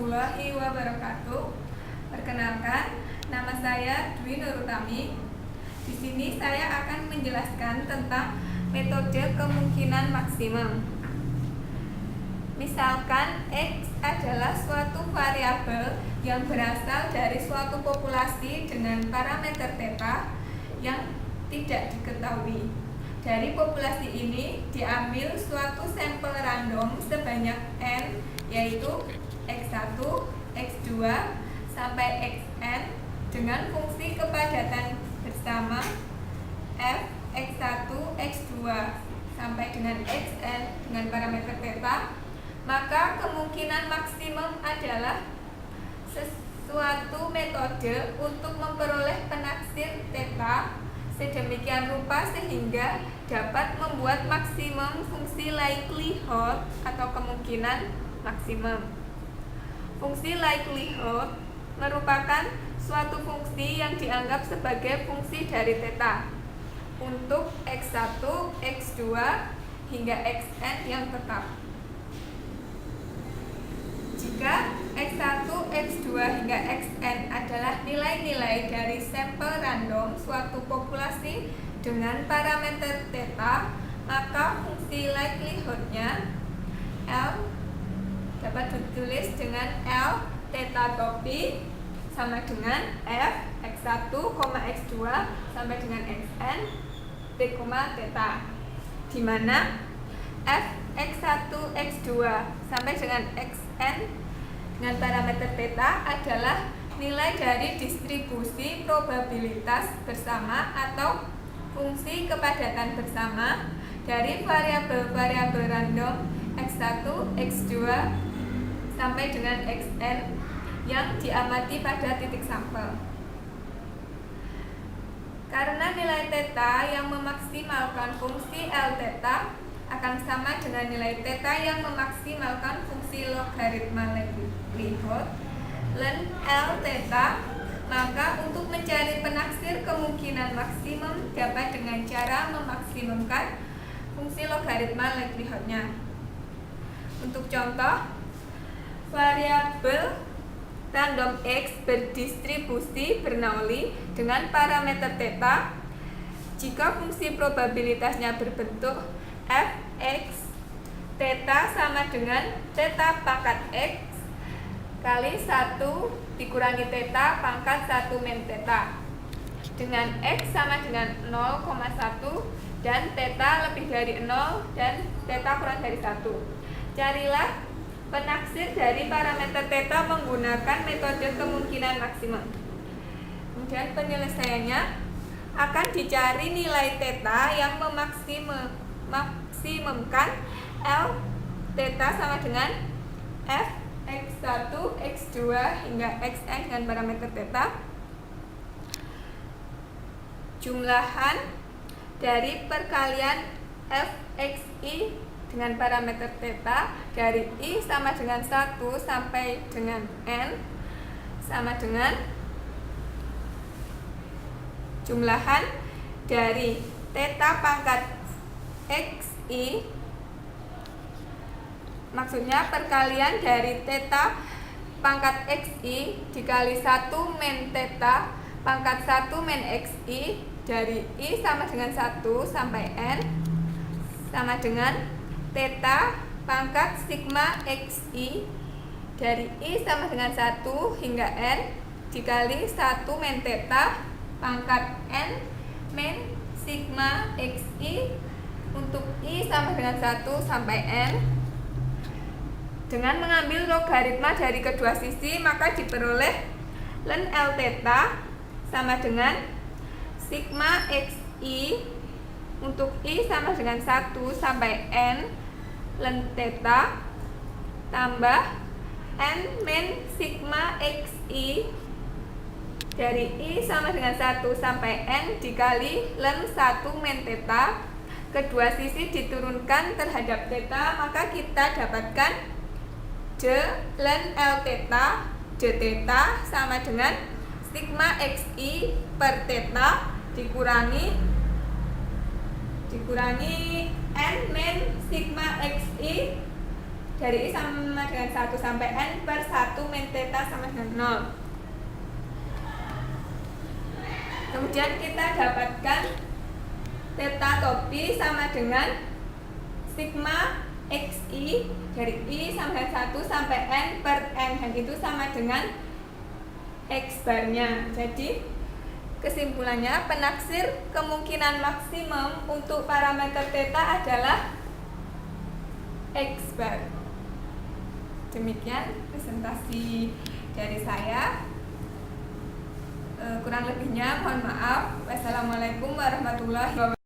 warahmatullahi wabarakatuh. Perkenalkan, nama saya Dwi Nurutami. Di sini saya akan menjelaskan tentang metode kemungkinan maksimum. Misalkan X adalah suatu variabel yang berasal dari suatu populasi dengan parameter theta yang tidak diketahui. Dari populasi ini diambil suatu sampel random sebanyak N, yaitu X1, X2, sampai Xn dengan fungsi kepadatan bersama f X1, X2, sampai dengan Xn dengan parameter theta, maka kemungkinan maksimum adalah suatu metode untuk memperoleh penaksir theta sedemikian rupa sehingga dapat membuat maksimum fungsi likelihood atau kemungkinan maksimum. Fungsi likelihood merupakan suatu fungsi yang dianggap sebagai fungsi dari theta untuk X1, X2, hingga Xn yang tetap. Jika X1, X2, hingga Xn adalah nilai-nilai dari sampel random suatu populasi dengan parameter theta, maka fungsi likelihood-nya L dapat ditulis dengan L theta topi sama dengan F X1, X2 sampai dengan Xn T, theta, di mana F X1, X2 sampai dengan Xn dengan parameter theta adalah nilai dari distribusi probabilitas bersama atau fungsi kepadatan bersama dari variabel-variabel random X1, X2 sampai dengan Xn yang diamati pada titik sampel. Karena nilai theta yang memaksimalkan fungsi L theta akan sama dengan nilai theta yang memaksimalkan fungsi logaritma likelihood ln L theta, maka untuk mencari penaksir kemungkinan maksimum dapat dengan cara memaksimumkan fungsi logaritma likelihood-nya. Untuk contoh, variabel random X berdistribusi Bernoulli dengan parameter theta jika fungsi probabilitasnya berbentuk f(x) theta sama dengan theta pangkat x kali 1 dikurangi theta pangkat 1 min theta, dengan x sama dengan 0,1 dan theta lebih dari 0 dan theta kurang dari 1. Carilah penaksir dari parameter theta menggunakan metode kemungkinan maksimum. Kemudian penyelesaiannya akan dicari nilai theta yang memaksimumkan L theta sama dengan f X1, X2 hingga Xn dengan parameter theta. Jumlahan dari perkalian fxi dengan parameter theta dari i sama dengan 1 sampai dengan n sama dengan jumlahan dari theta pangkat xi, maksudnya perkalian dari theta pangkat xi dikali 1 min theta pangkat 1 min xi dari i sama dengan 1 sampai n sama dengan theta pangkat sigma xi dari i sama dengan 1 hingga n dikali 1 min theta pangkat n min sigma xi untuk i sama dengan 1 sampai n. Dengan mengambil logaritma dari kedua sisi, maka diperoleh ln L theta sama dengan sigma xi untuk i sama dengan 1 sampai n ln theta tambah n min sigma xi dari i sama dengan 1 sampai n dikali ln 1 min theta. Kedua sisi diturunkan terhadap theta, maka kita dapatkan d ln L theta, d theta sama dengan sigma xi per theta dikurangi n min sigma xi dari I sama dengan 1 sampai N per 1 min theta sama dengan 0. Kemudian kita dapatkan theta topi sama dengan sigma xi dari I sama dengan 1 sampai N per N, dan itu sama dengan X barnya. Jadi kesimpulannya, penaksir kemungkinan maksimum untuk parameter theta adalah X bar. Demikian presentasi dari saya. Kurang lebihnya mohon maaf. Wassalamualaikum warahmatullahi wabarakatuh.